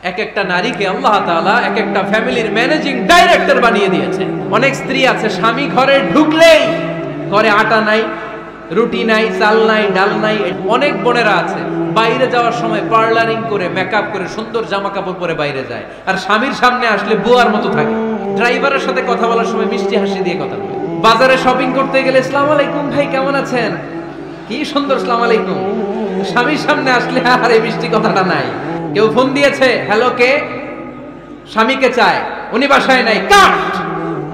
এক একটা নারীকে আল্লাহ তাআলা এক একটা ফ্যামিলির ম্যানেজিং ডাইরেক্টর বানিয়ে দিয়েছে। অনেক স্ত্রী আছে স্বামী ঘরে ঢুকলেই ঘরে আটা নাই, রুটি নাই, চাল নাই, ডাল নাই। অনেক বোনেরা আছে বাইরে যাওয়ার সময় পার্লারিং করে মেকআপ করে সুন্দর জামা কাপড় পরে বাইরে যায়, আর স্বামীর সামনে আসলে বুয়ার মতো থাকে। ড্রাইভারের সাথে কথা বলার সময় মিষ্টি হাসি দিয়ে কথা বলে। বাজারে শপিং করতে গেলে আসসালামু আলাইকুম ভাই কেমন আছেন, কি সুন্দর আসসালামু আলাইকুম। স্বামীর সামনে আসলে আর এই মিষ্টি কথাটা নাই। কেউ ফোন দিয়েছে, হ্যালো কে, স্বামীকে চায়, উনি বাসায় নাই, কাট।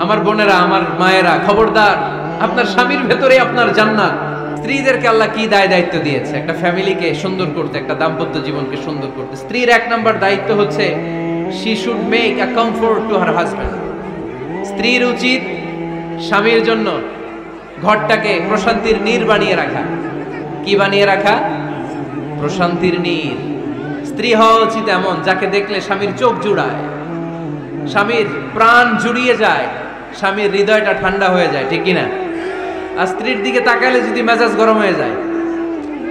আমার বোনেরা, আমার মায়েরা, খবরদার, আপনার স্বামীর ভেতরে আপনার জান্নাত। স্ত্রীদেরকে আল্লাহ কি দায়িত্ব দিয়েছে একটা ফ্যামিলিকে সুন্দর করতে, একটা দাম্পত্য জীবনকে সুন্দর করতে। স্ত্রীর এক নম্বর দায়িত্ব হচ্ছে she should make a comfort to her husband. স্ত্রীর উচিত স্বামীর জন্য ঘরটাকে প্রশান্তির নীর বানিয়ে রাখা। কি বানিয়ে রাখা? প্রশান্তির নীর। স্ত্রী হওয়া উচিত এমন যাকে দেখলে স্বামীর চোখ জুড়ায়, স্বামীর প্রাণ জুড়িয়ে যায়, স্বামীর হৃদয়টা ঠান্ডা হয়ে যায়, ঠিক কিনা? আর স্ত্রীর দিকে তাকালে যদি মেজাজ গরম হয়ে যায়,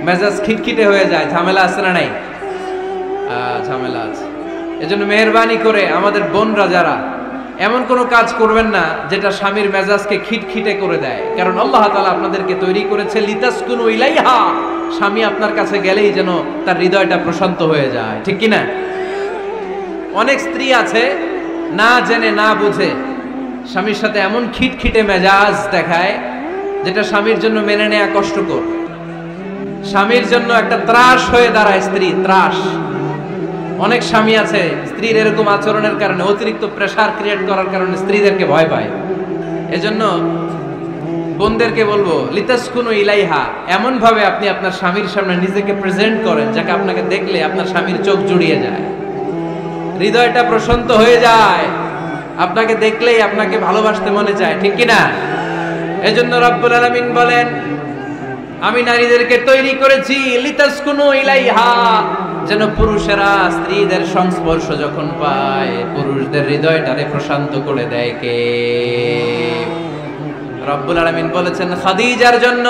মেজাজ খিটখিটে হয়ে যায়, ঝামেলা আছে না নাই? ঝামেলা আছে। এজন্য মেহেরবানি করে আমাদের বোনরা যারা এমন কোনো কাজ করবেন না যেটা স্বামীর মেজাজকে খিটখিটে করে দেয়, কারণ আল্লাহ তাআলা আপনাদেরকে তৈরি করেছে লিতাসকুনু ইলাইহা, স্বামী আপনার কাছে গেলেই যেন তার হৃদয়টা প্রশান্ত হয়ে যায়, ঠিক কিনা? অনেক স্ত্রী আছে না জেনে না বুঝে স্বামীর সাথে এমন খিটখিটে মেজাজ দেখায় যেটা স্বামীর জন্য মেনে নেওয়া কষ্টকর। স্বামীর জন্য একটা ত্রাস হয়ে দাঁড়ায় স্ত্রী, ত্রাস। অনেক স্বামী আছে স্ত্রীর এরকম আচরণের কারণে, অতিরিক্ত প্রেসার ক্রিয়েট করার কারণে স্ত্রীদেরকে ভয় পায়। এজন্য বোনদেরকে বলবো লিতাসকুনু ইলাইহা, এমন ভাবে আপনি আপনার স্বামীর সামনে নিজেকে প্রেজেন্ট করেন যাকে আপনাকে দেখলে আপনার স্বামীর চোখ জুড়িয়ে যায়, হৃদয়টা প্রশান্ত হয়ে যায়, আপনাকে দেখলেই আপনাকে ভালোবাসতে মনে চায়, ঠিক কিনা? এজন্য রব্বুল আলামিন বলেন আমি নারীদেরকে তৈরি করেছি লিতাসকুনু ইলাইহা, যেন পুরুষেরা স্ত্রীদের সংস্পর্শ যখন পায় পুরুষদের হৃদয়টারে প্রশান্ত করে দেয়। কে? রব্বুল আলামিন বলেছেন খাদিজার জন্য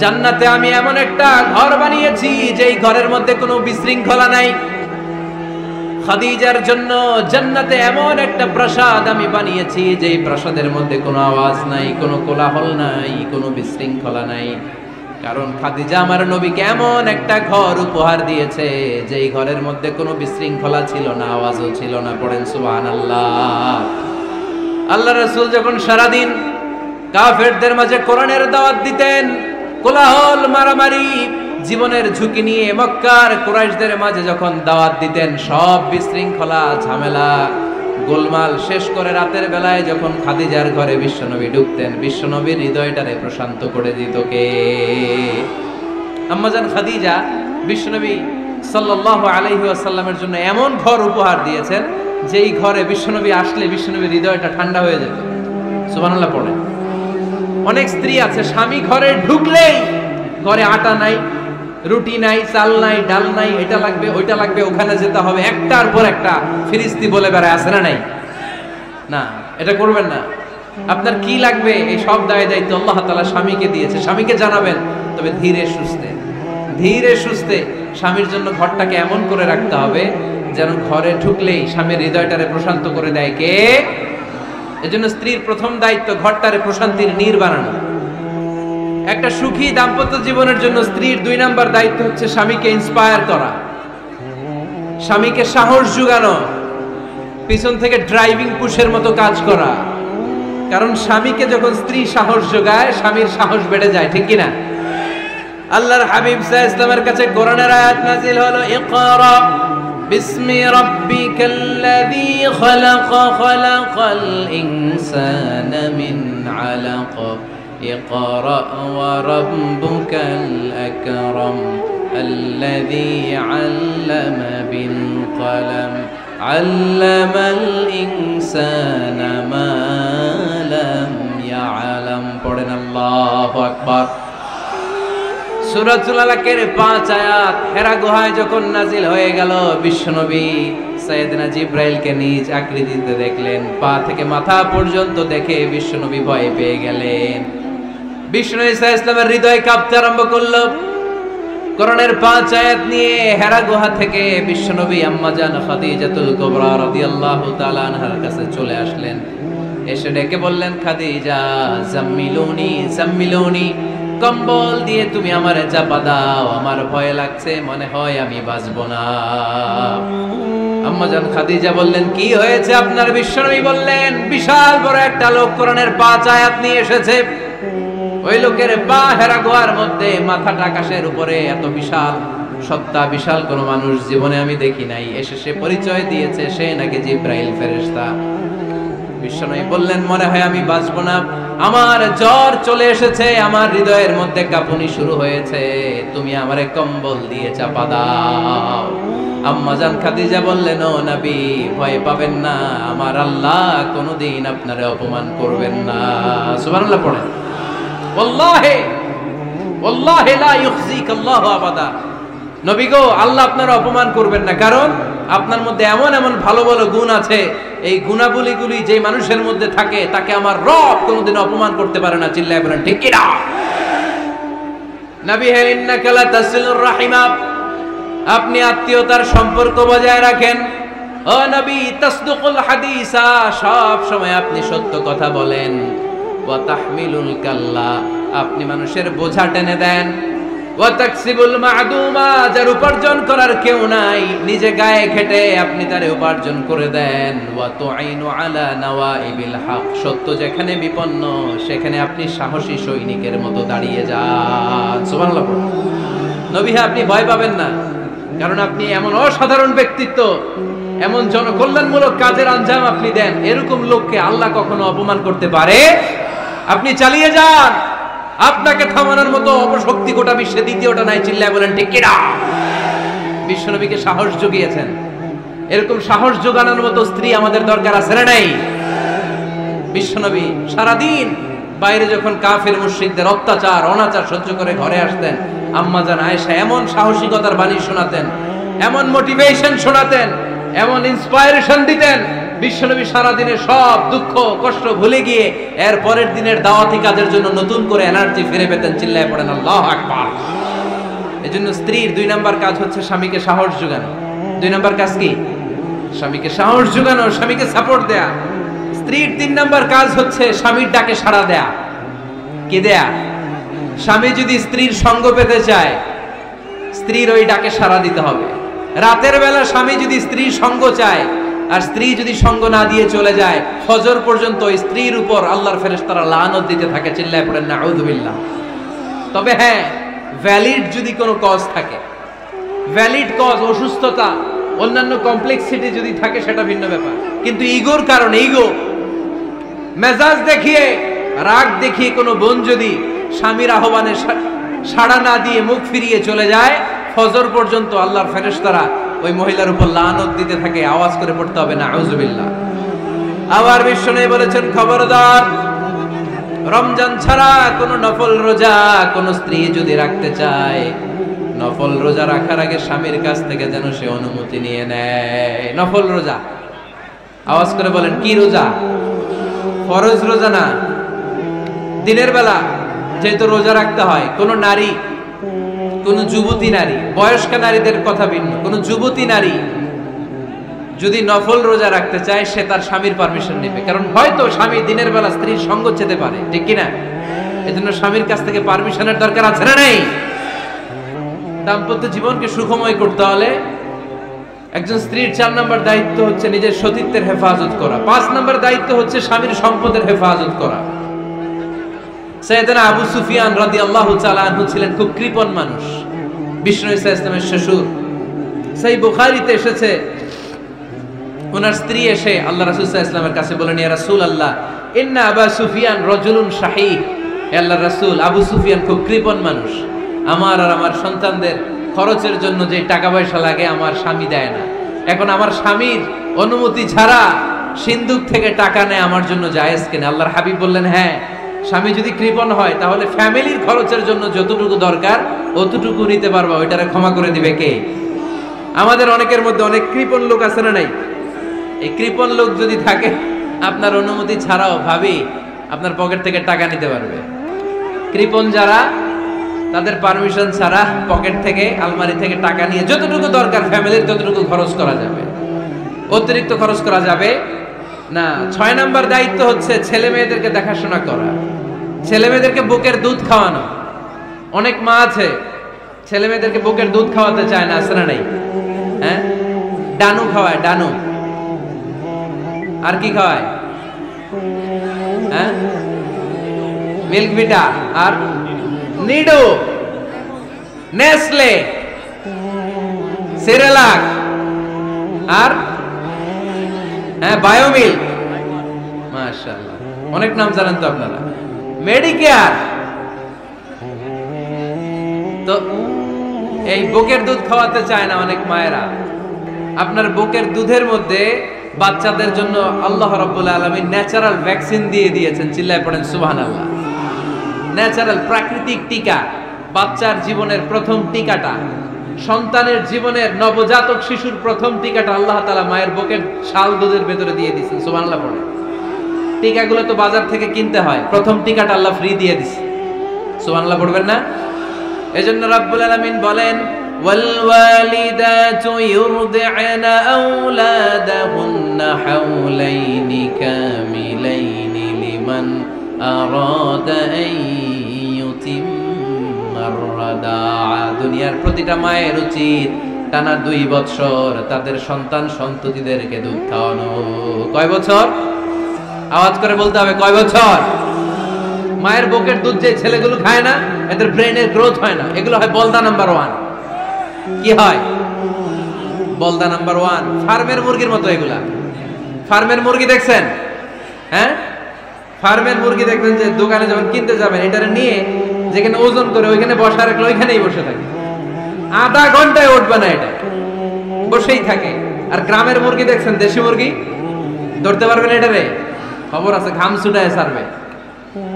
জান্নাতে আমি এমন একটা ঘর বানিয়েছি যেই ঘরের মধ্যে কোনো বিশৃঙ্খলা নাই। খাদিজার জন্য জান্নাতে এমন একটা প্রাসাদ আমি বানিয়েছি যেই প্রাসাদের মধ্যে কোনো আওয়াজ নাই, কোনো কোলাহল নাই, কোনো বিশৃঙ্খলা নাই। কারণ খাদিজা আমার নবীকে এমন একটা ঘর উপহার দিয়েছে যেই ঘরের মধ্যে কোনো বিশৃঙ্খলা ছিল না, আওয়াজও ছিল না। পড়েন সুবহানাল্লাহ। আল্লাহ রাসূল যখন সারাদিন কাফেরদের মাঝে কোরআনের দাওয়াত দিতেন, কোলাহল, মারামারি, জীবনের ঝুঁকি নিয়ে মক্কার কুরাইশদের মাঝে যখন দাওয়াত দিতেন, সব বিশৃঙ্খলা, ঝামেলা, গোলমাল শেষ করে রাতের বেলায় যখন খাদিজার ঘরে বিশ্বনবী ঢুকতেন, বিশ্বনবীর হৃদয়টারে প্রশান্ত করে দিত কে? আম্মাজান খাদিজা বিশ্বনবী সাল্লাল্লাহু আলাইহি ওয়াসাল্লামের জন্য এমন ঘর উপহার দিয়েছেন যেই ঘরে বিশ্বনবী আসলে বিশ্বনবীর হৃদয়টা ঠান্ডা হয়ে যেত। সুবহানাল্লাহ পড়ে। অনেক স্ত্রী আছে স্বামী ঘরে ঢুকলেই ঘরে আটা নাই, রুটি নাই, চাল নাই, ডাল নাই, এটা লাগবে, ওইটা লাগবে, ওখানে যেতে হবে, একটার পর একটা ফিরিস্তি বলে বেড়ায়, আছে না নাই? না, এটা করবেন না। আপনার কি লাগবে এই সব দায়িত্ব আল্লাহ তাআলা স্বামীকে দিয়েছে। স্বামীকে জানাবেন, তবে ধীরে সুস্থে, ধীরে সুস্থে স্বামীর জন্য ঘরটাকে এমন করে রাখতে হবে যেন ঘরে ঢুকলেই স্বামীর হৃদয়টারে প্রশান্ত করে দেয় কে? এজন্য স্ত্রীর প্রথম দায়িত্ব ঘরটারে প্রশান্তির নীর বানানো। একটা সুখী দাম্পত্য জীবনের জন্য স্ত্রীর 2 নাম্বার দায়িত্ব হচ্ছে স্বামীকে ইন্সপায়ার করা, স্বামীকে সাহস জোগানো, পিছন থেকে ড্রাইভিং পুশের মতো কাজ করা। কারণ স্বামীকে যখন স্ত্রী সাহস যোগায়, স্বামীর সাহস বেড়ে যায়, ঠিক কিনা? আল্লাহর হাবিব সাল্লাল্লাহু আলাইহি ওয়াসাল্লামের কাছে কোরআনের আয়াত নাযিল হলো, ইকরা বিসমি রাব্বিকাল্লাযী খালাক, খালাকাল ইনসানা মিন আলাক, اقرأ وربك الأكرم الذي علم بالقلم علم الإنسان ما لم يعلم। পড়েন আল্লাহু আকবার। সূরাতুল আলাকের 5 আয়াত হেরা গুহায় যখন নাজিল হয়ে গেল, বিশ্বনবী সাইয়েদনা জিবরাইলকে নিজ আকৃতিতে দেখলেন, পা থেকে মাথা পর্যন্ত দেখে বিশ্বনবী ভয় পেয়ে গেলেন। বিষ্ণু ঈসা ইসলামের হৃদয় কাঁপতে আরম্ভ করলো। কোরআনের 5 আয়াত নিয়ে হেরা গুহা থেকে বিশ্বনবী আম্মা জান খাদিজাতুল কুবরা রাদিয়াল্লাহু তাআলা আনহার কাছে চলে আসলেন। এসে ডেকে বললেন, খাদিজা জাম্মিলুনি জাম্মিলুনি, কম্বল দিয়ে তুমি আমারে চাপা দাও, আমার ভয় লাগছে, মনে হয় আমি বাঁচবো না। আম্মা জান খাদিজা বললেন, কি হয়েছে আপনার? বিশ্বনবী বললেন, বিশাল বড় একটা লোক কোরআনের 5 আয়াত নিয়ে এসেছে। ওই লোকের পা হেরা গুহার মধ্যে, মাথাটা আকাশের উপরে, এত বিশাল সত্তা, বিশাল কোন মানুষ জীবনে আমি দেখি নাই। এসে সে পরিচয় দিয়েছে সে নাকি জিব্রাইল ফেরেশতা। বিশ্বনবী বললেন, মনে হয় আমি বাঁচবো না, আমার জ্বর চলে এসেছে, আমার হৃদয়ের মধ্যে কাঁপুনি শুরু হয়েছে, তুমি আমারে কম্বল দিয়ে চাপা দাও। আম্মা জান খাদিজা বললেন, ও নবী ভয় পাবেন না, আমার আল্লাহ কোনোদিন আপনারে অপমান করবেন না। সুবহানাল্লাহ পড়েন। ওয়াল্লাহি ওয়াল্লাহি লা ইউখজিক আল্লাহু আবাদা। নবী গো, আল্লাহ আপনারা অপমান করবেন না, কারণ আপনার মধ্যে এমন এমন ভালো ভালো গুণ আছে, এই গুণাবলীগুলি যে মানুষের মধ্যে থাকে তাকে আমার রব কোনোদিন অপমান করতে পারে না। চিল্লায় বলেন ঠিক কি না? নবী হে, ইন্নাকা লা তাসিলুর রাহিমা, আপনি আত্মীয়তার সম্পর্ক বজায় রাখেন। ও নবী, তাসদুকুল হাদিসা, সব সময় আপনি সত্য কথা বলেন। ওয়া তাহমিলুল কাল্লা, আপনি মানুষের বোঝা টেনে দেন। ওয়া তাকসিবুল মা'দুমা, যার উপার্জন করার কেউ নাই, নিজে গায়ে খেটে আপনি তারে উপার্জন করে দেন। ওয়া তুঈনু আলা নাওয়াইবিল হক, সত্য যেখানে বিপন্ন সেখানে আপনি সাহসী সৈনিকের মতো দাঁড়িয়ে যান। সুবহানাল্লাহ। নবী হে, আপনি ভয় পাবেন না, কারণ আপনি এমন অসাধারণ ব্যক্তিত্ব, এমন জনকল্যাণমূলক কাজের আঞ্জাম আপনি দেন, এরকম লোককে আল্লাহ কখনো অপমান করতে পারে? আপনি চালিয়ে যান, আপনাকে থামানোর মতো অপশক্তি গোটা বিশ্বে দ্বিতীয়টা নাই। চিল্লায় বলেন ঠিক কি না? বিশ্বনবীকে সাহস জুগিয়েছেন, এরকম সাহস জোগানোর মতো স্ত্রী আমাদের দরকার আছে না নাই? বিশ্বনবী সারাদিন বাইরে যখন কাফের মুশরিকদের অত্যাচার অনাচার সহ্য করে ঘরে আসতেন, আম্মা জান আয়েশা এমন সাহসিকতার বাণী শোনাতেন, এমন মোটিভেশন শোনাতেন, এমন ইন্সপায়ারেশন দিতেন, বিশ্বনবী সারাদিনের সব দুঃখ কষ্ট ভুলে গিয়ে এর পরের দিনের দাওয়াতি কাজের জন্য নতুন করে এনার্জি ফিরে পেতেন। চিল্লায় পড়েন আল্লাহু আকবার। এজন্য স্ত্রীর 2 নাম্বার কাজ হচ্ছে স্বামীকে সাহস যোগানো। 2 নাম্বার কাজ কি? স্বামীকে সাহস যোগানো, স্বামীকে সাপোর্ট দেয়া। স্ত্রীর 3 নাম্বার কাজ হচ্ছে স্বামীর ডাকে সাড়া দেয়া। কি দেয়া? স্বামী যদি স্ত্রীর সঙ্গ পেতে চায়, স্ত্রীর ওই ডাকে সাড়া দিতে হবে। রাতের বেলা স্বামী যদি স্ত্রীর সঙ্গ চায়, আর স্ত্রী যদি সঙ্গ না দিয়ে চলে যায়, ফজর পর্যন্ত স্ত্রীর উপর আল্লাহর ফেরেশতারা লানত দিতে থাকে। চিল্লায় পড়েন নাউযু বিল্লাহ। তবে হ্যাঁ, ভ্যালিড যদি কোনো কজ থাকে, ভ্যালিড কজ, অসুস্থতা, অন্যান্য কমপ্লেক্সিটি যদি থাকে সেটা ভিন্ন ব্যাপার। কিন্তু ইগোর কারণে, ইগো, মেজাজ দেখিয়ে, রাগ দেখিয়ে কোনো বোন যদি স্বামীর আহ্বানে সাড়া না দিয়ে মুখ ফিরিয়ে চলে যায়, ফজর পর্যন্ত আল্লাহর ফেরেশতারা ওই মহিলার উপর লানত দিতে থাকে। আওয়াজ করে পড়তে হবে নাউযু বিল্লাহ। আবার বিশ্বনবী বলেছেন, খবরদার, রমজান ছাড়া কোন নফল রোজা কোন স্ত্রী যদি রাখতে চায়, নফল রোজা রাখার আগে স্বামীর কাছ থেকে যেন সে অনুমতি নিয়ে নেয়। নফল রোজা, আওয়াজ করে বলেন কি রোজা? ফরজ রোজা না। দিনের বেলা যেহেতু রোজা রাখতে হয়, কোন নারী, কোন যুবতী নারী, বয়স্ক নারীদের কথা ভিন্ন, কোন যুবতী নারী যদি নফল রোজা রাখতে চায়, সে তার স্বামীর পারমিশন নেবে। কারণ হয়তো স্বামী দিনের বেলা স্ত্রীর সঙ্গ চেতে পারে, ঠিক কিনা? এজন্য স্বামীর কাছ থেকে পারমিশনের দরকার আছে না নেই? দাম্পত্য জীবনকে সুখময় করতে হলে একজন স্ত্রীর 4 নম্বর দায়িত্ব হচ্ছে নিজের সতীত্বের হেফাজত করা। 5 নম্বর দায়িত্ব হচ্ছে স্বামীর সম্পদের হেফাজত করা। সাইয়েদনা আবু সুফিয়ান রাদিয়াল্লাহু তাআলা আনহু ছিলেন খুব কৃপণ মানুষ, বিষ্ণু ইসলামের শ্বশুর। সহিহ বুখারীতে এসেছে, ওনার স্ত্রী এসে আল্লাহ রাসূল সাল্লাল্লাহু আলাইহি ওয়াসাল্লামের কাছে বলেন, ইয়া রাসূলুল্লাহ, ইন্না আবু সুফিয়ান রাজুলুন শাহীহ। আল্লাহর রাসূল, আবু সুফিয়ান খুব কৃপণ মানুষ, আমার আর আমার সন্তানদের খরচের জন্য যে টাকা পয়সা লাগে আমার স্বামী দেয় না। এখন আমার স্বামীর অনুমতি ছাড়া সিন্ধুক থেকে টাকা নেয় আমার জন্য জায়েজ কিনা? আল্লাহর হাবিব বললেন, হ্যাঁ, স্বামী যদি কৃপণ হয় তাহলে ফ্যামিলির খরচের জন্য যতটুকু দরকার অতটুকু নিতে পারবা, ওইটারে ক্ষমা করে দিবে কে? আমাদের অনেকের মধ্যে অনেক কৃপণ লোক আছে না নাই? এই কৃপণ লোক যদি থাকে, আপনার অনুমতি ছাড়াও ভাবি আপনার পকেট থেকে টাকা নিতে পারবে। কৃপণ যারা, তাদের পারমিশন ছাড়া পকেট থেকে আলমারি থেকে টাকা নিয়ে যতটুকু দরকার ফ্যামিলির ততটুকু খরচ করা যাবে, অতিরিক্ত খরচ করা যাবে না। 6 নাম্বার দায়িত্ব হচ্ছে ছেলে মেয়েদেরকে দেখাশোনা করা, ছেলে মেয়েদেরকে বুকের দুধ খাওয়ানো। অনেক মা আছে ছেলে মেয়েদেরকে বুকের দুধ খাওয়াতে চায় না, আছে না নাই? হ্যাঁ, ডানু খাওয়ায়, ডানু। আর কি খাওয়ায়? হ্যাঁ, মিল্ক ভিটা আর নিডো, নেসলে, সেরেলাক আর হ্যাঁ বায়োমিল্ক। মাশাআল্লাহ, অনেক নাম জানেন তো আপনারা। মেডিকেয়ার। তো এই বুকের দুধ খাওয়াতে চায় না অনেক মায়েরা। আপনার বুকের দুধের মধ্যে বাচ্চাদের জন্য আল্লাহ রাব্বুল আলামিন ন্যাচারাল ভ্যাকসিন দিয়ে দিয়েছেন। চিল্লায় পড়েন সুবহানাল্লাহ। ন্যাচারাল, প্রাকৃতিক টিকা, বাচ্চার জীবনের প্রথম টিকাটা, সন্তানের জীবনের নবজাতক শিশুর প্রথম টিকাটা আল্লাহ তাআলা মায়ের বুকের শাল দুধের ভেতরে দিয়ে দিয়েছেন। সুবহানাল্লাহ পড়ে। টিকাগুলো তো বাজার থেকে কিনতে হয়, প্রথম টিকাটা আল্লাহ ফ্রি দিয়ে দিয়েছে। সুবহানাল্লাহ পড়বেন না? এজন্য রাব্বুল আলামিন বলেন, ওয়াল ওয়ালিদাতু ইউরদি'না আওলাদাহুন্না হাওলাইনি কামিলাইনি লিমান আরাদা আন ইউতিম্মার রাদা'a। দুনিয়ার প্রতিটা মায়ের উচিত টানা 2 বছর তাদের সন্তান সন্ততিদেরকে দুধ খাওয়ানো। কয় বছর? আওয়াজ করে বলতে হবে, কয় বছর? মায়ের বুকের দুধ যে ছেলেগুলো খায় না, এদের ব্রেনের গ্রোথ হয় না। এগুলো হয় বলদা নাম্বার 1। কি হয়? বলদা নাম্বার 1। ফার্মের মুরগির মতো এগুলা। ফার্মের মুরগি দেখছেন? হ্যাঁ, ফার্মের মুরগি দেখবেন যে দোকানে যখন কিনতে যাবেন, এটারে নিয়ে যেখানে ওজন করে ওইখানে বসা রাখলে ওইখানেই বসে থাকে, আধা ঘন্টায় উঠবে না, এটা বসেই থাকে। আর গ্রামের মুরগি দেখছেন, দেশি মুরগি, ধরতে পারবেন এটারে? খবর আছে, ঘাম ছুটায় ছাড়বে।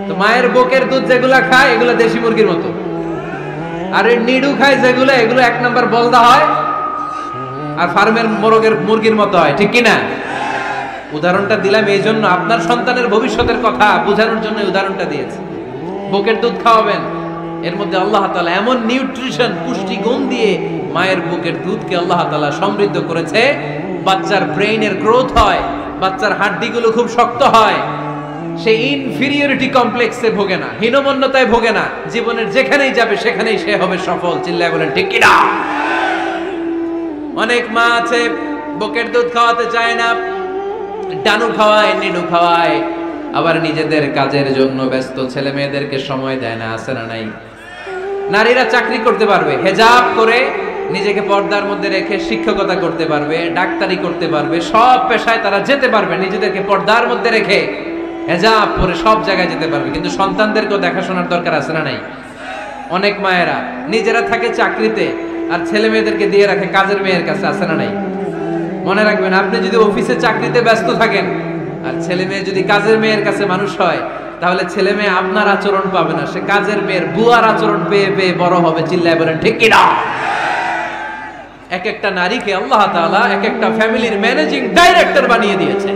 তো মায়ের বুকের দুধ যেগুলা খায় এগুলা দেশি মুরগির মতো, আর এই নিডু খায় যেগুলো, এগুলো 1 নাম্বার বলদা হয় আর ফার্মের মুরগির মতো হয়। ঠিক কি না? উদাহরণটা দিলাম এই জন্য, আপনার সন্তানের ভবিষ্যতের কথা বোঝানোর জন্য উদাহরণটা দিয়েছি। বুকের দুধ খাওয়াবেন, এর মধ্যে আল্লাহ তাআলা এমন নিউট্রিশন, পুষ্টি গুণ দিয়ে মায়ের বুকের দুধকে আল্লাহ তাআলা সমৃদ্ধ করেছে। বাচ্চার ব্রেইনের গ্রোথ হয়, বাচ্চার হাড্ডিগুলো খুব শক্ত হয়, সে ইনফিরিয়রিটি কমপ্লেক্সে ভোগে না, হীনমন্যতায় ভোগে না। জীবনের যেখানেই যাবে সেখানেই সে হবে সফল। চিল্লায় বলেন ঠিক কি না? অনেক মা আছে বুকের দুধ খাওয়াতে চায় না, ডানু খাওয়ায়, নিডু খাওয়ায়, আবার নিজেদের কাজের জন্য ব্যস্ত, ছেলে মেয়েদেরকে সময় দেয় না। আছে না নাই? নারীরা চাকরি করতে পারবে, হেজাব করে নিজেকে পর্দার মধ্যে রেখে শিক্ষকতা করতে পারবে, ডাক্তারি করতে পারবে, সব পেশায় তারা যেতে পারবে, নিজেদেরকে পর্দার মধ্যে রেখে হেজাব পরে সব জায়গায় যেতে পারবে। কিন্তু সন্তানদেরকেও দেখাশোনার দরকার আছে না নাই? অনেক মায়েরা নিজেরা থাকে চাকরিতে আর ছেলে মেয়েদেরকে দিয়ে রাখে কাজের মেয়ের কাছে। আছে না নাই? মনে রাখবেন, আপনি যদি অফিসে চাকরিতে ব্যস্ত থাকেন আর ছেলে মেয়ে যদি কাজের মেয়ের কাছে মানুষ হয়, তাহলে ছেলে মেয়ে আপনার আচরণ পাবে না, সে কাজের মেয়ের বুয়ার আচরণ পেয়ে পেয়ে বড় হবে। চিল্লায় বলেন ঠিক কি না? এক একটা নারীকে আল্লাহ তাআলা এক একটা ফ্যামিলির ম্যানেজিং ডাইরেক্টর বানিয়ে দিয়েছে।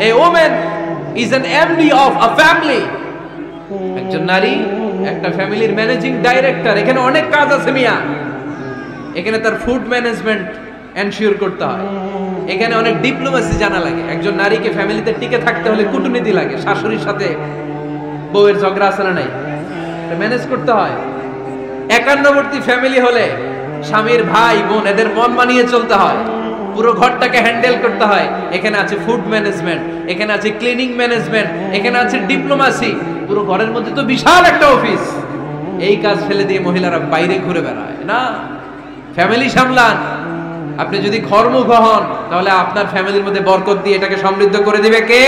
এই women is an MD of a family। একজন নারী একটা ফ্যামিলির ম্যানেজিং ডাইরেক্টর। এখানে অনেক কাজ আছে মিয়া। এখানে তার ফুড ম্যানেজমেন্ট এনশিওর করতে হয়, এখানে অনেক ডিপ্লোমেসি জানা লাগে। একজন নারীকে ফ্যামিলিতে টিকে থাকতে হলে কূটনীতি লাগে, শাশুড়ির সাথে বউয়ের ঝগড়া আছে না নাই, এটা ম্যানেজ করতে হয়। একান্নবর্তী ফ্যামিলি হলে স্বামীর ভাই বোন এদের মন মানিয়ে চলতে হয়, পুরো ঘরটাকে হ্যান্ডেল করতে হয়। এখানে আছে ফুড ম্যানেজমেন্ট, এখানে আছে ক্লিনিং ম্যানেজমেন্ট, এখানে আছে ডিপ্লোমাসি। পুরো ঘরের মধ্যে তো বিশাল একটা অফিস। এই কাজ ফেলে দিয়ে মহিলারা বাইরে ঘুরে বেড়ায় না। ফ্যামিলি সামলান। আপনি যদি কর্মুখ হন তাহলে আপনার ফ্যামিলির মধ্যে বরকত দিয়ে এটাকে সমৃদ্ধ করে দিবে কে?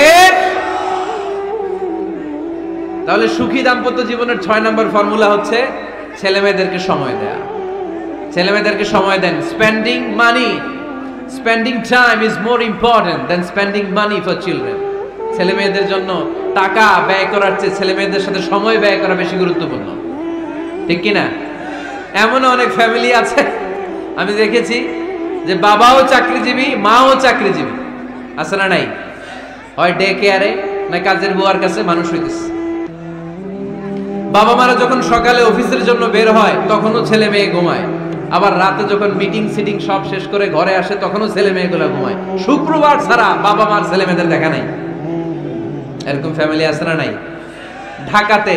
তাহলে সুখী দাম্পত্য জীবনের 6 নম্বর ফর্মুলা হচ্ছে ছেলে মেয়েদেরকে সময় দেয়া। ছেলে মেয়েদেরকে সময় দেন। Spending money, spending time is more important than spending money for children. ছেলে মেয়েদের জন্য টাকা ব্যয় করার চেয়ে ছেলে মেয়েদের সাথে সময় ব্যয় করা বেশি গুরুত্বপূর্ণ। ঠিক কিনা? এমন অনেক ফ্যামিলি আছে আমি দেখেছি যে বাবাও চাকরিজীবী, মাও চাকরিজীবী। আছে না নাই? হয় ডে কেয়ারে না কাজের বুয়ার কাছে মানুষ হইতেছে। বাবা মারা যখন সকালে অফিসের জন্য বের হয় তখনও ছেলে মেয়ে ঘুমায়, আবার রাতে যখন মিটিং সিটিং সব শেষ করে ঘরে আসে তখনও ছেলে মেয়েগুলো ঘুমায়। শুক্রবার ছাড়া বাবা মার ছেলে মেয়েদের দেখা নাই। এরকম ফ্যামিলি আছে না নাই? ঢাকাতে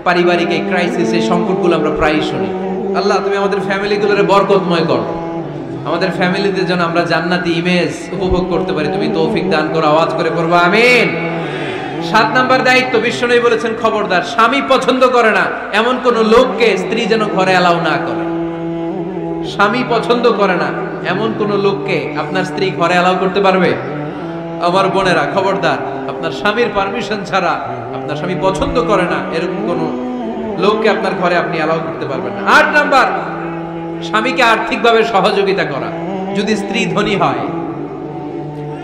পারিবারিক এই ক্রাইসিস, এই সংকটগুলো আমরা প্রায়ই শুনি। আল্লাহ তুমি আমাদের ফ্যামিলিগুলোরে বরকতময় করো, আমাদের ফ্যামিলিতে যেন আমরা জান্নাতি ইমেজ উপভোগ করতে পারি, তুমি তৌফিক দান করো। আওয়াজ করে পড়বো আমিন। 7 নাম্বার দায়িত্ব, বিশ্বনবী বলেছেন খবরদার, স্বামী পছন্দ করে না এমন কোন লোককে স্ত্রী যেন ঘরে অ্যালাউ না করে। স্বামী পছন্দ করে না এমন কোন লোককে আপনার স্ত্রী ঘরে অ্যালাউ করতে পারবে? আমার বোনেরা খবরদার, আপনার স্বামীর পারমিশন ছাড়া, আপনার স্বামী পছন্দ করে না এরকম কোন লোককে আপনার ঘরে আপনি অ্যালাউ করতে পারবেন না। 8 নাম্বার, স্বামীকে আর্থিকভাবে সহযোগিতা করা। যদি স্ত্রী ধনী হয়,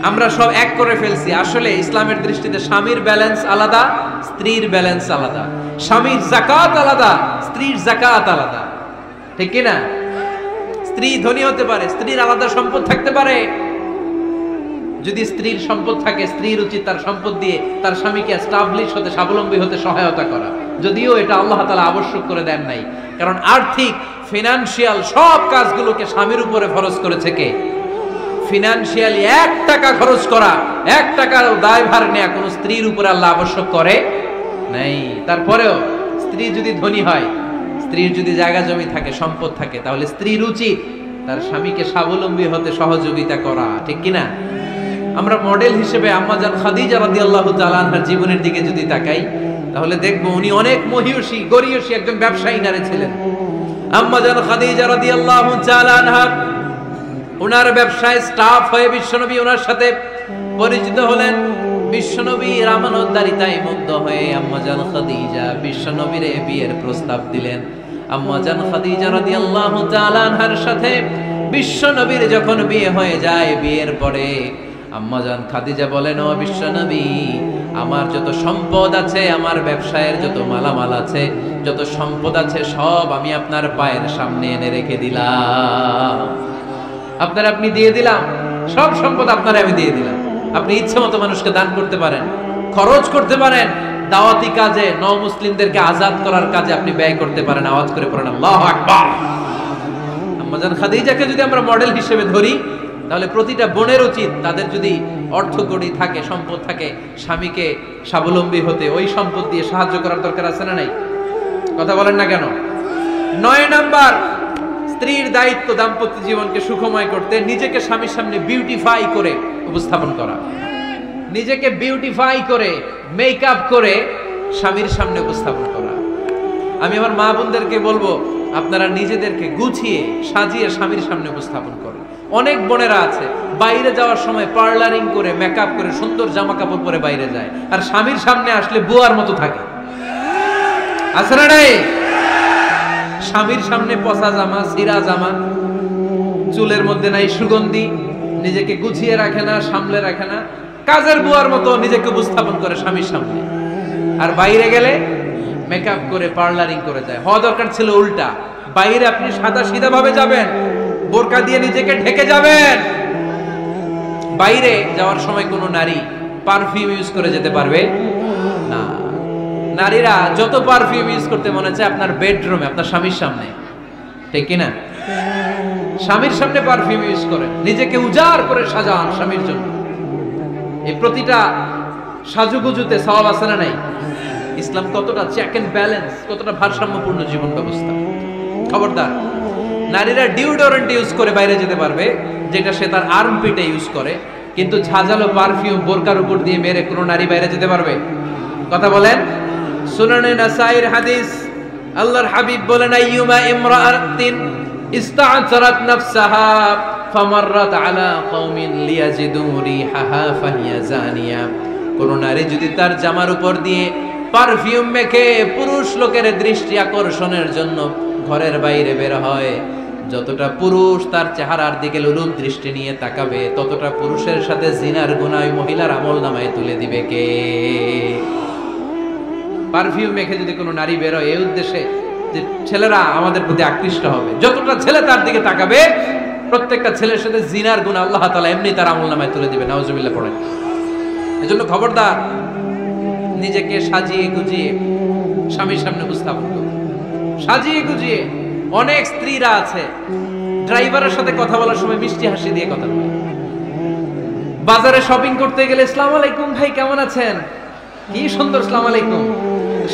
আমরা সব এক করে ফেলছি, আসলে ইসলামের দৃষ্টিতে স্বামীর ব্যালেন্স আলাদা, স্ত্রীর ব্যালেন্স আলাদা। স্বামীর যাকাত আলাদা, স্ত্রীর যাকাত আলাদা, ঠিক কি না? স্ত্রী ধনী হতে পারে, স্ত্রীর আলাদা সম্পদ থাকতে পারে। যদি স্ত্রীর সম্পদ থাকে, স্ত্রীর উচিত তার সম্পদ দিয়ে তার স্বামীকে এস্টাবলিশ হতে, স্বাবলম্বী হতে সহায়তা করা। যদিও এটা আল্লাহ তাআলা আবশ্যক করে দেন নাই, কারণ আর্থিক ফিনান্সিয়াল সব কাজগুলোকে স্বামীর উপরে ফরজ করেছে কে? ফিনান্সিয়ালি 1 টাকা খরচ করা, 1 টাকার দায়ভার নেয়া কোন স্ত্রীর উপরে আল্লাহ আবশ্যক করে নাই। তারপরেও স্ত্রী যদি ধনী হয়, স্ত্রীর যদি জায়গা জমি থাকে, সম্পদ থাকে, তাহলে স্ত্রীর উচিত তার স্বামীকে স্বাবলম্বী হতে সহযোগিতা করা, ঠিক কিনা? আমরা মডেল হিসেবে আম্মা জান খাদিজা রাদিয়াল্লাহু তাআলা আনহার জীবনের দিকে যদি তাকাই, তাহলে দেখবো উনি অনেক মহিয়সী, গরিয়সী একজন ব্যবসায়ী নারী ছিলেন। আম্মা জান খাদিজা রাদিয়াল্লাহু তাআলা আনহা ওনার ব্যবসায় স্টাফ হয়ে বিশ্বনবী ওনার সাথে পরিচিত হলেন। বিশ্বনবীর আমানতদারিতায় মুগ্ধ হয়ে আম্মা জান খাদিজা বিশ্বনবীর বিয়ের প্রস্তাব দিলেন। আম্মা জান খাদিজা রাদিয়াল্লাহু তাআলা আনহার সাথে বিশ্বনবীর যখন বিয়ে হয়ে যায়, বিয়ের পরে আম্মা জান খাদিজা বলেন, ও বিশ্বনবী, আমার যত সম্পদ আছে, আমার ব্যবসায়ের যত মালামাল আছে, যত সম্পদ আছে, সব আমি আপনার পায়ের সামনে এনে রেখে দিলাম। আপনি দিয়ে দিলাম, সব সম্পদ আপনার আমি দিয়ে দিলাম। আপনি ইচ্ছে মতো মানুষকে দান করতে পারেন, খরচ করতে পারেন, দাওয়াতি কাজে, মুসলিমদেরকে আজাদ করার কাজে আপনি ব্যয় করতে পারেন। আওয়াজ করে পড়েন আল্লাহু আকবার। আম্মা জান খাদিজাকে যদি আমরা মডেল হিসেবে ধরি, তাহলে প্রতিটা বোনের উচিত তাদের যদি অর্থকড়ি থাকে, সম্পদ থাকে, স্বামীকে স্বাবলম্বী হতে ওই সম্পদ দিয়ে সাহায্য করার দরকার আছে না নাই? কথা বলেন না কেন? 9 নাম্বার, স্ত্রীর দায়িত্ব দাম্পত্য জীবনকে সুখময় করতে নিজেকে স্বামীর সামনে বিউটিফাই করে উপস্থাপন করা। নিজেকে বিউটিফাই করে, মেকআপ করে স্বামীর সামনে উপস্থাপন করা। আমি আমার মা বোনদেরকে বলবো, আপনারা নিজেদেরকে গুছিয়ে সাজিয়ে স্বামীর সামনে উপস্থাপন করেন। অনেক বোনেরা আছে বাইরে যাওয়ার সময় পার্লারিং করে, মেকআপ করে, সুন্দর জামা কাপড় পরে বাইরে যায়, আর স্বামীর সামনে আসলে বুয়ার মতো থাকে। আছে না নাই? স্বামীর সামনে পচা জামা, ছিঁড়া জামা, চুলের মধ্যে নাই সুগন্ধি, নিজেকে গুছিয়ে রাখে না, সামলে রাখে না, কাজের বুয়ার মতো নিজেকে উপস্থাপন করে স্বামীর সামনে। আর বাইরে গেলে মেকআপ করে, পার্লারিং করে যায়। হওয়া দরকার ছিল উল্টা, বাইরে আপনি সাদা সিধা ভাবে যাবেন, বোরকা দিয়ে নিজেকে ঢেকে যাবেন। বাইরে যাওয়ার সময় কোনো নারী পারফিউম ইউজ করে যেতে পারবে না। নারীরা যত পারফিউম ইউজ করতে মনে চায় আপনার বেডরুমে, আপনার স্বামীর সামনে, ঠিক কিনা? স্বামীর সামনে পারফিউম ইউজ করেন, নিজেকে উজাড় করে সাজান স্বামীর জন্য। এই প্রতিটা সাজুগুজুতে সওয়াব আছে না নাই? ইসলাম কতটা চেক এন্ড ব্যালেন্স, কতটা ভারসাম্যপূর্ণ জীবন ব্যবস্থা। খবরদার, নারীরা ডিওডোরেন্ট ইউজ করে বাইরে যেতে পারবে, যেটা সে তার আর্মপিটে ইউজ করে, কিন্তু ঝাঁঝালো পারফিউম বোরকার উপর দিয়ে মেরে কোনো নারী বাইরে যেতে পারবে? কথা বলেন। সুনানে নাসাইর হাদিস, আল্লাহর হাবিব বলেন, আইয়ুমা ইমরাআতিন ইস্তা'তারাত নাফসাহা ফামাররাত আলা কওমিন লিয়াজিদু রিহাহা ফাহিয়া জানিয়া। কোন নারী যদি তার জামার উপর দিয়ে পারফিউম মেখে পুরুষ লোকের দৃষ্টি আকর্ষণের জন্য ঘরের বাইরে বের হয়, যতটা পুরুষ তার চেহারার দিকে লোলুপ দৃষ্টি নিয়ে তাকাবে, ততটা পুরুষের সাথে জিনার গুনাহ মহিলার আমলনামায় তুলে দিবে কে? পারফিউম মেখে যদি কোনো নারী বের হয় এই উদ্দেশ্যে যে ছেলেরা আমাদের প্রতি আকৃষ্ট হবে, যতটা ছেলে তার দিকে তাকাবে, প্রত্যেকটা ছেলের সাথে জিনার গুনাহ আল্লাহ তাআলা এমনি তার আমলনামায় তুলে দিবে। নাউজুবিল্লাহ পড়েন। এজন্য খবরদার, নিজেকে সাজিয়ে গুজিয়ে স্বামীর সামনে উপস্থাপন করবে সাজিয়ে গুজিয়ে। অনেক স্ত্রীরা আছে ড্রাইভারের সাথে কথা বলার সময় মিষ্টি হাসি দিয়ে কথা বলে। বাজারে শপিং করতে গেলে আসসালামু আলাইকুম ভাই কেমন আছেন, কি সুন্দর আসসালামু আলাইকুম।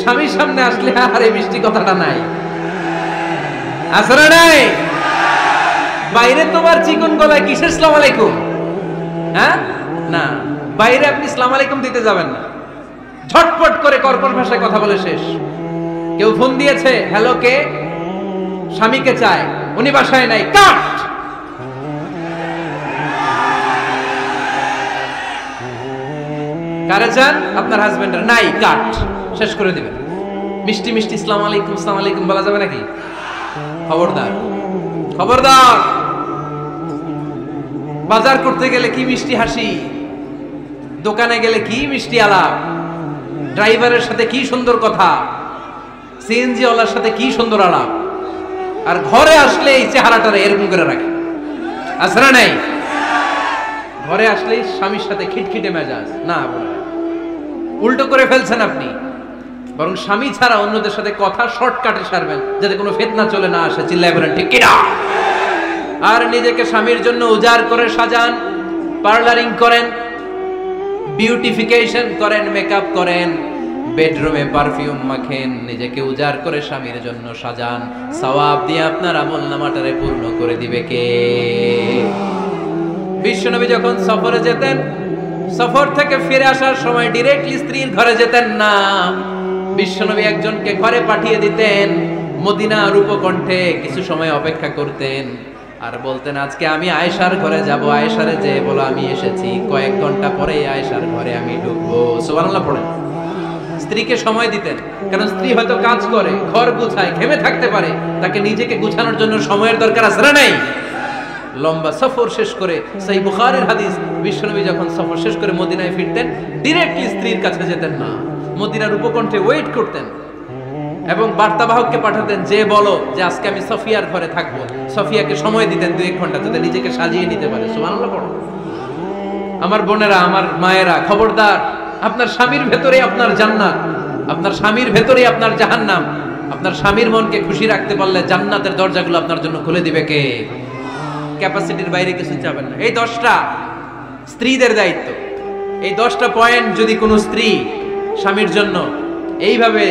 স্বামীর সামনে আসলে আর এই মিষ্টি কথাটা নাই, আসলে নাই। বাইরে তোমার চিকন গলায় কিসের আসসালামু আলাইকুম, হ্যাঁ না, বাইরে আপনি আসসালামু আলাইকুম দিতে যাবেন না, ঝটপট করে কর্কশ ভাষায় কথা বলে শেষ। কেউ ফোন দিয়েছে, হ্যালো কে, স্বামীকে চায়, উনি বাসায় নাই, কাট। কারে চান, আপনার হাজবেন্ডের, নাই, কাট, শেষ করে দিবেন। মিষ্টি মিষ্টি আসসালামু আলাইকুম আসসালামু আলাইকুম বলা যাবে নাকি? খবরদার, খবরদার। বাজার করতে গেলে কি মিষ্টি হাসি, দোকানে গেলে কি মিষ্টি আলাপ, ড্রাইভারের সাথে কি সুন্দর কথা, সিএনজি ওয়ালার সাথে কি সুন্দর আলাপ, আর ঘরে আসলে এই চেহারাটা এরকম করে রাখে, আসলে নাই। ঘরে আসলেই স্বামীর সাথে খিটখিটে মেজাজ, না উল্টো করে ফেলছেন আপনি। বরং স্বামী ছাড়া অন্যদের সাথে কথা শর্টকাটে সারবেন, যাতে কোনো ফিতনা চলে না আসে। চিল্লায় বলেন ঠিক কিনা? আর নিজেকে স্বামীর জন্য উজাড় করে সাজান, পার্লারিং করেন, বিউটিফিকেশন করেন, মেকআপ করেন, বেডরুমে পারফিউম মাখেন, নিজেকে উজাড় করে স্বামীর জন্য সাজান। সওয়াব দিয়ে আপনার আমলনামাটারে পূর্ণ করে দিবে কে? বিশ্বনবী যখন সফরে যেতেন, সফর থেকে ফিরে আসার সময় ডিরেক্টলি স্ত্রীর ঘরে যেতেন না। বিশ্বনবী একজনকে ঘরে পাঠিয়ে দিতেন, মদিনার উপকণ্ঠে কিছু সময় অপেক্ষা করতেন, আর বলতেন আজকে আমি আয়েশার ঘরে যাব। আয়েশারে যে বলো আমি এসেছি, কয়েক ঘন্টা পরে আয়েশার ঘরে আমি ঢুকবো। সুবহানাল্লাহ পড়েন। স্ত্রীকে সময় দিতেন, কারণ স্ত্রী হয়তো কাজ করে, ঘর গুছায়, ঘেমে থাকতে পারে, তাকে নিজেকে গুছানোর জন্য সময়ের দরকার আছে না নাই? লম্বা সফর শেষ করে, সেই বুখারীর হাদিস, বিশ্বনবী যখন সফর শেষ করে মদিনায় ফিরতেন, ডিরেক্টলি স্ত্রীর কাছে যেতেন না, মদিনার উপকণ্ঠে ওয়েট করতেন এবং বার্তাবাহককে পাঠাতেন, যে বলো যে আজকে আমি সফিয়ার ঘরে থাকবো। সফিয়াকে সময় দিতেন 2-1 ঘন্টা, যাতে নিজেকে সাজিয়ে নিতে পারে। সুবহানাল্লাহ পড়ো। আমার বোনেরা, আমার মায়েরা, খবরদার, আপনার স্বামীর ভেতরে আপনার জান্নাত, আপনার স্বামীর ভেতরে আপনার জাহান্নাম। আপনার স্বামীর মনকে খুশি রাখতে পারলে জান্নাতের দরজাগুলো আপনার জন্য খুলে দিবে কে? ক্যাপাসিটির বাইরে কিছু চাবেন না। এই 10টা স্ত্রীদের দায়িত্ব। এই 10টা পয়েন্ট যদি কোনো স্ত্রী স্বামীর জন্য এইভাবে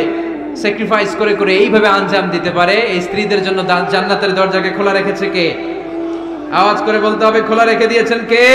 স্যাক্রিফাইস করে করে এইভাবে আঞ্জাম দিতে পারে, এই স্ত্রীদের জন্য জান্নাতের দরজাকে খোলা রেখেছে কে? আওয়াজ করে বলতে হবে, খোলা রেখে দিয়েছেন কে?